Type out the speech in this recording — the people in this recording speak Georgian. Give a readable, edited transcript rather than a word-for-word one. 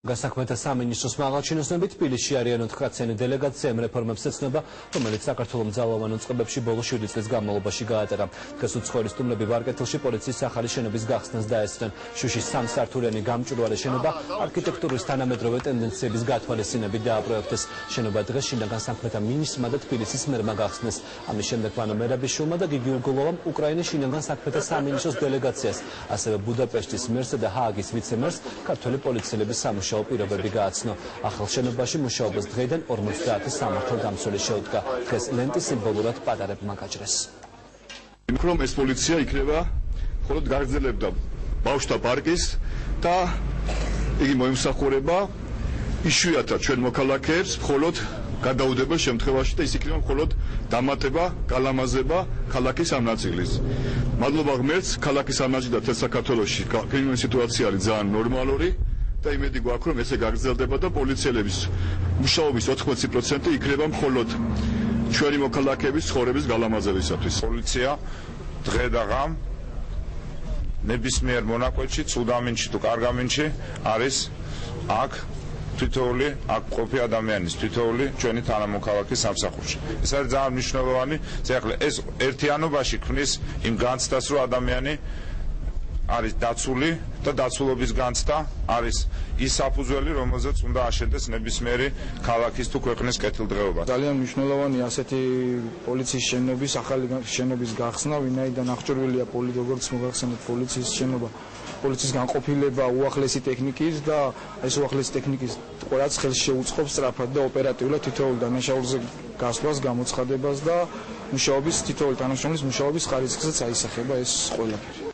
გასაქმეთა სამინისტროს მაღალჩინოსნები თბილისში არიან 9-წლიანი დელეგაცია იმ რეფორმებს ეცნობა, რომელიც საქართველოს მძალოვან უწყებებში ბოლო 7 წლის განმავლობაში გაატარა. დღეს უცხოელი სტუმრები ვარკეთილში პოლიციის ახალი შენობის გახსნას დაესწრნენ. შუშის 3 სართულიანი გამჭვირვალე შენობა არქიტექტურის თანამედროვე ტენდენციების გათვალისწინებით დააპროექტეს. შენობა დღეს შინაგან საქმეთა მინისტრმა და თბილისის მერმა გახსნეს. ამის შემდეგ ვანო მერაბიშვილმა და გიგი უგულოვამ უკრაინის შინაგან საქმეთა სამინისტროს დელეგაციას, ასევე ბუდაპეშტის მერსა და ჰააგის ვიცემერს ქართველი პოლიციელების სამუშაო პირობები გააცნო. ახალ შენობაში მუშაობას დღეიდან 50 სამართალ დამცველი შეუდგა. დღეს ლენტი სიმბოლურად პატარებმა გაჭრეს. Რომ ეს პოლიცია იქნება მხოლოდ გაგრძელებდა ბავშვთა პარკის და იგი მოიმსახურება იშვიათად ჩვენ მოქალაქეებს მხოლოდ გადაუდებელ შემთხვევაში და ის იქნება მხოლოდ დამატება, გალამაზება ქალაქის ამ ნაწილის. მადლობა ღმერთს, ქალაქის ამ ნაწილი და თელ საქართველოში კრიმინალური სიტუაცია არის ძალიან ნორმალური. და იმედი გვაქვს, რომ ესე გაგრძელდება და პოლიციელების მუშაობის 80% იქნება მხოლოდ ჩვენი მოქალაქეების ცხოვრების გალამაზებისათვის. პოლიცია დღე და ღამ ნებისმიერ მონაკვეთში, ცუდ ამინდში თუ კარგ ამინდში არის აქ თითოეული აქ ყოფი ადამიანის თითოეული ჩვენი თანამოქალაქის სამსახურში. ეს არის ძალიან მნიშვნელოვანი. ახლა ეს ერთიანობაში ქმნის იმ განცდას, რომ ადამიანი არის დაცული და დაცულობის განცდა არის ის საფუძველი, რომელზეც უნდა აშენდეს ნებისმიერი ქალაქის თუ ქვეყნის კეთილდღეობა. ძალიან მნიშვნელოვანია ასეთი პოლიციის შენობის, ახალი შენობის გახსნა, ვინაიდან აღჭურვილია როგორც მოგახსენეთ პოლიციის შენობა, პოლიციის განყოფილება უახლესი ტექნიკის და ეს უახლესი ტექნიკის ყველაც ხელს შეუწყობს სწრაფად და ოპერატიულად თითოეულ დანაშაულზე გასვლას, გამოცხადებას და მუშაობის თითოეული თანამშრომლის მუშაობის ხარისხსაც აისახება ეს ყველაფერი.